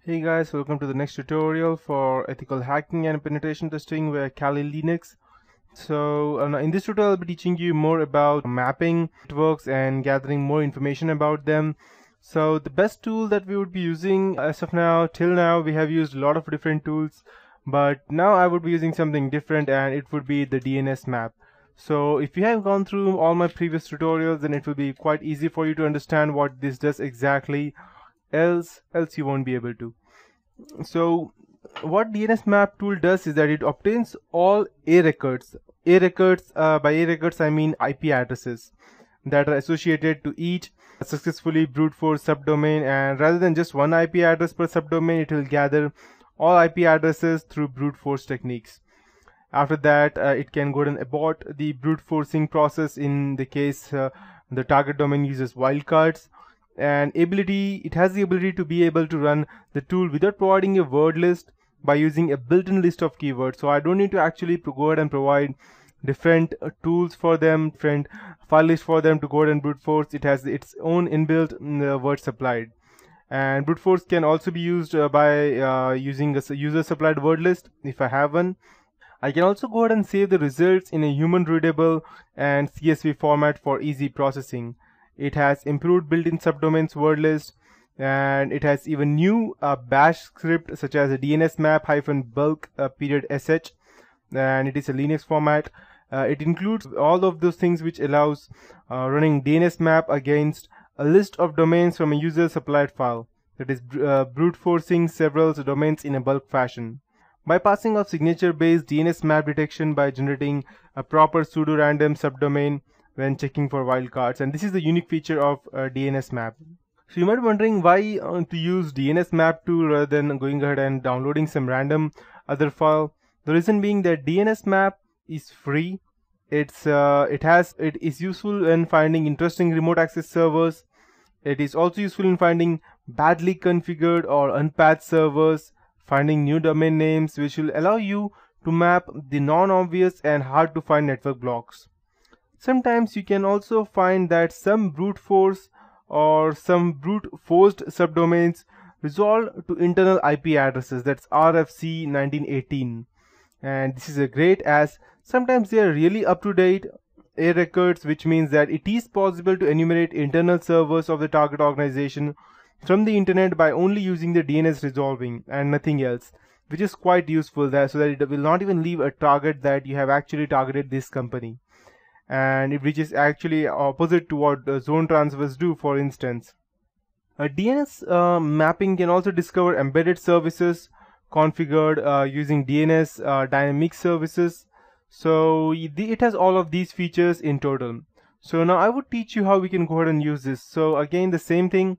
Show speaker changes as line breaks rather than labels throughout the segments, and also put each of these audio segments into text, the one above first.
Hey guys, welcome to the next tutorial for ethical hacking and penetration testing with Kali Linux. In this tutorial I'll be teaching you more about mapping networks and gathering more information about them. So the best tool that we would be using as of now, till now we have used a lot of different tools, but now I would be using something different and it would be the DNS map. So if you have gone through all my previous tutorials, then it will be quite easy for you to understand what this does exactly. Else you won't be able to. So what DNSmap tool does is that it obtains all A records. By A records I mean IP addresses that are associated to each successfully brute force subdomain, and rather than just one IP address per subdomain, it will gather all IP addresses through brute force techniques. After that, it can go and abort the brute forcing process in the case the target domain uses wildcards. And it has the ability to be able to run the tool without providing a word list by using a built-in list of keywords. So I don't need to actually go ahead and provide different tools for them, different file lists for them to go ahead and brute force. It has its own inbuilt word supplied. And brute force can also be used by using a user supplied word list if I have one. I can also go ahead and save the results in a human readable and CSV format for easy processing. It has improved built-in subdomains word list, and it has even new bash script such as a DNSmap-bulk sh, and it is a Linux format. It includes all of those things which allows running DNSmap against a list of domains from a user supplied file, that is brute forcing several domains in a bulk fashion. Bypassing of signature-based DNSmap detection by generating a proper pseudo-random subdomain when checking for wildcards, and this is the unique feature of DNSmap. So you might be wondering why to use DNSmap tool rather than going ahead and downloading some random other file. The reason being that DNSmap is free. It is useful when finding interesting remote access servers. It is also useful in finding badly configured or unpatched servers, finding new domain names, which will allow you to map the non-obvious and hard to find network blocks. Sometimes you can also find that some brute force or some brute forced subdomains resolve to internal IP addresses, that's RFC 1918, and this is a great as sometimes they are really up to date A records, which means that it is possible to enumerate internal servers of the target organization from the internet by only using the DNS resolving and nothing else, which is quite useful there, so that it will not even leave a target that you have actually targeted this company, and which is actually opposite to what zone transfers do, for instance. DNS mapping can also discover embedded services configured using DNS dynamic services. So it has all of these features in total. So now I would teach you how we can go ahead and use this. So again, the same thing: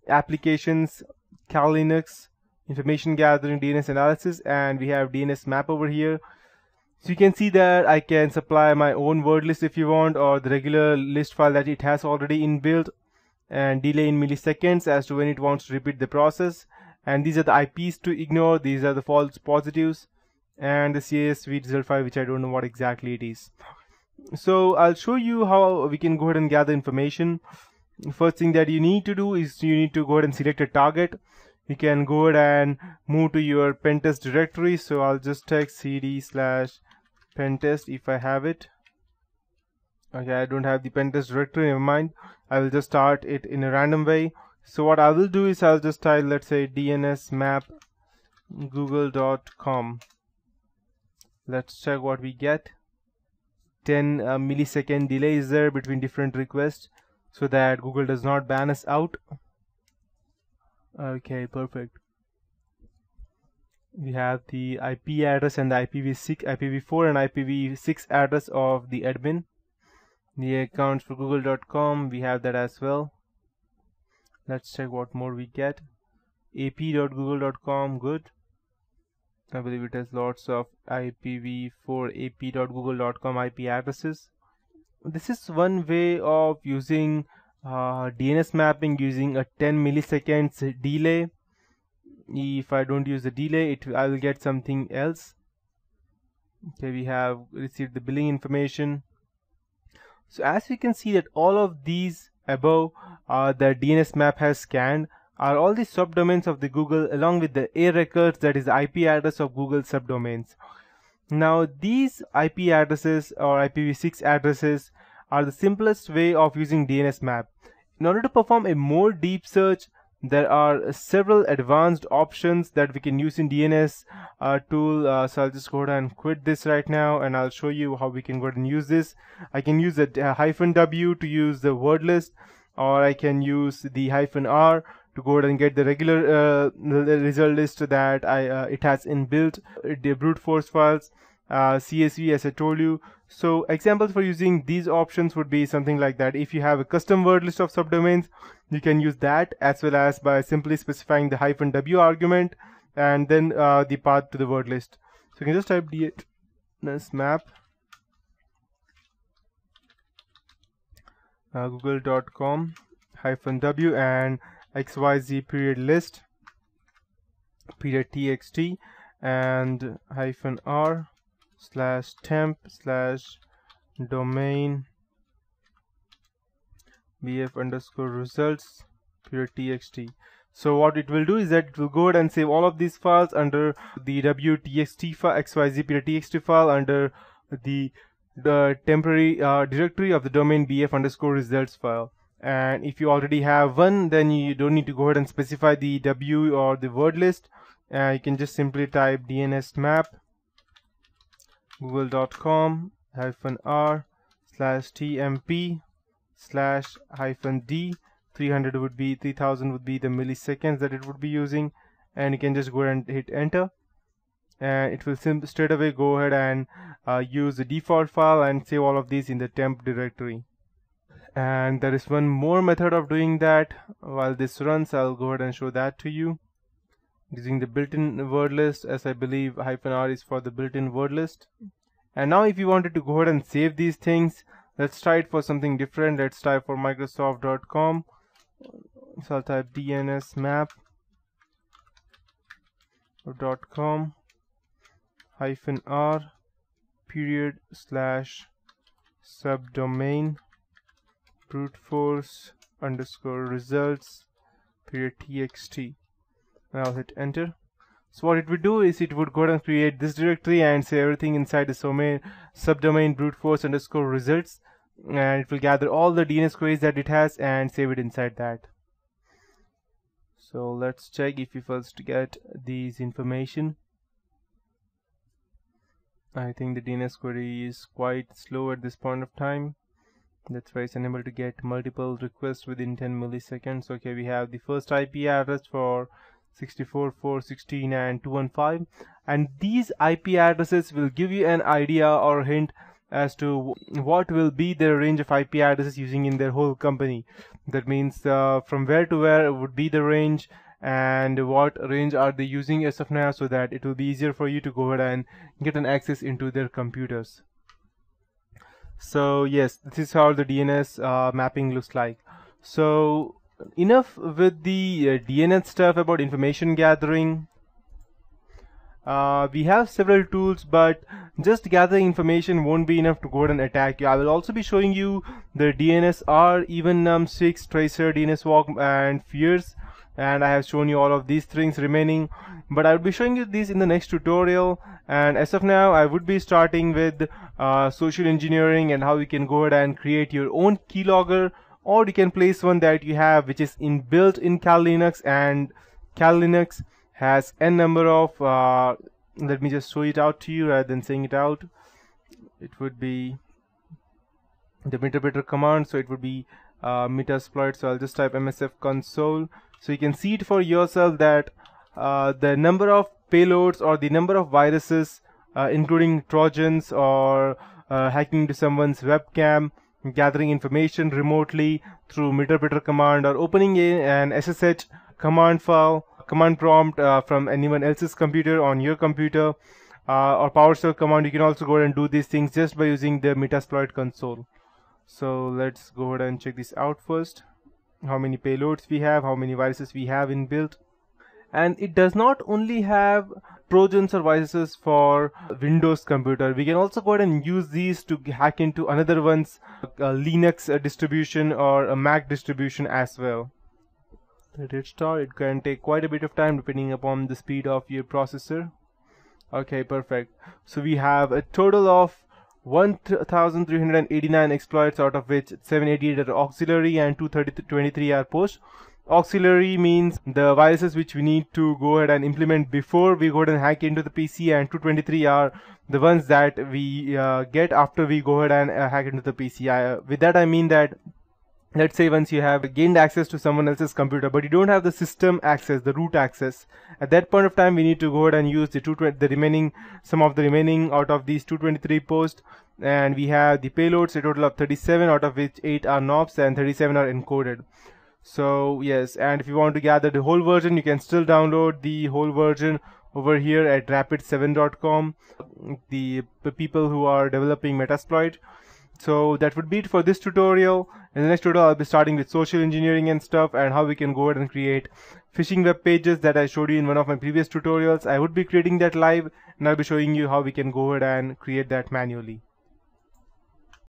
applications, Kali Linux, information gathering, DNS analysis, and we have DNS map over here. So you can see that I can supply my own word list if you want, or the regular list file that it has already inbuilt, and delay in milliseconds as to when it wants to repeat the process. And these are the IPs to ignore, these are the false positives, and the CSV result file, which I don't know what exactly it is. So I'll show you how we can go ahead and gather information. First thing that you need to do is you need to go ahead and select a target. You can go ahead and move to your pentest directory. So I'll just text cd/pentest if I have it. Okay, I don't have the pentest directory, never mind. I will just start it in a random way. So what I will do is I'll just type, let's say, DNSmappGoogle.com. Let's check what we get. 10 millisecond delay is there between different requests, so that Google does not ban us out. Okay, perfect. We have the IP address and the IPv4 and IPv6 address of the admin. The accounts for google.com, we have that as well. Let's check what more we get. ap.google.com, good. I believe it has lots of IPv4 ap.google.com IP addresses. This is one way of using DNS mapping using a 10 milliseconds delay. If I don't use the delay, I will get something else. Okay, we have received the billing information. So as we can see that all of these above the DNS map has scanned are all the subdomains of the Google along with the A records, that is the IP address of Google subdomains. Now these IP addresses or IPv6 addresses are the simplest way of using DNSMap. In order to perform a more deep search, there are several advanced options that we can use in DNS tool. So I'll just go ahead and quit this right now, and I'll show you how we can go ahead and use this. I can use the -w to use the word list, or I can use the -r to go ahead and get the regular result list that it has inbuilt the brute force files, CSV as I told you. So examples for using these options would be something like that. If you have a custom word list of subdomains, you can use that, as well as by simply specifying the -w argument and then the path to the word list. So you can just type DNSmap google.com -w and xyz period list period txt and -r /temp/domain bf_results period txt. So what it will do is that it will go ahead and save all of these files under the wtxt file, xyz period txt file, under the temporary directory of the domain bf_results file. And if you already have one, then you don't need to go ahead and specify the w or the word list. You can just simply type DNSmap google.com -r/tmp/d. 3000 would be the milliseconds that it would be using, and you can just go ahead and hit enter, and it will straight away go ahead and use the default file and save all of these in the temp directory. And there is one more method of doing that. While this runs, I'll go ahead and show that to you using the built-in word list, as I believe -r is for the built-in word list. And now if you wanted to go ahead and save these things, let's try it for something different. Let's type for Microsoft.com. So I'll type DNSmap.com -r /subdomain brute force _results period txt. I'll hit enter. So what it would do is it would go ahead and create this directory and say everything inside the subdomain brute force _results, and it will gather all the DNS queries that it has and save it inside that. So let's check if we first get these information. I think the DNS query is quite slow at this point of time. That's why it's unable to get multiple requests within 10 milliseconds. Okay, we have the first IP address for 64.4.16 and 215, and these IP addresses will give you an idea or hint as to what will be their range of IP addresses using in their whole company. That means from where to where would be the range, and what range are they using as of now, so that it will be easier for you to go ahead and get an access into their computers. So yes, this is how the DNS mapping looks like. So enough with the DNS stuff about information gathering. We have several tools, but just gathering information won't be enough to go ahead and attack you. I will also be showing you the DNSR, even num6, tracer, DNS walk, and fears, and I have shown you all of these things remaining, but I will be showing you these in the next tutorial. And as of now, I would be starting with social engineering and how you can go ahead and create your own keylogger, or you can place one that you have which is inbuilt in Kali Linux, and Kali Linux has n number of let me just show it out to you rather than saying it out. It would be the metapreter command, so it would be metasploit. So I'll just type msf console, so you can see it for yourself that the number of payloads or the number of viruses including trojans or hacking into someone's webcam, gathering information remotely through metapreter command, or opening an SSH command file, command prompt from anyone else's computer on your computer, or PowerShell command. You can also go ahead and do these things just by using the Metasploit console. So let's go ahead and check this out first. How many payloads we have, how many viruses we have inbuilt. And it does not only have trojans or viruses for Windows computer. We can also go ahead and use these to hack into another one's Linux distribution or a Mac distribution as well. Hit start. It can take quite a bit of time depending upon the speed of your processor. Okay, perfect. So we have a total of 1,389 exploits, out of which 788 are auxiliary and 223 are post. Auxiliary means the viruses which we need to go ahead and implement before we go ahead and hack into the PC, and 223 are the ones that we get after we go ahead and hack into the PC. With that I mean that, let's say once you have gained access to someone else's computer but you don't have the system access, the root access, at that point of time we need to go ahead and use some of the remaining out of these 223 posts, and we have the payloads, a total of 37, out of which 8 are NOPs and 37 are encoded. So yes, and if you want to gather the whole version, you can still download the whole version over here at rapid7.com, the people who are developing Metasploit. So that would be it for this tutorial. In the next tutorial I'll be starting with social engineering and stuff, and how we can go ahead and create phishing web pages that I showed you in one of my previous tutorials. I would be creating that live, and I'll be showing you how we can go ahead and create that manually.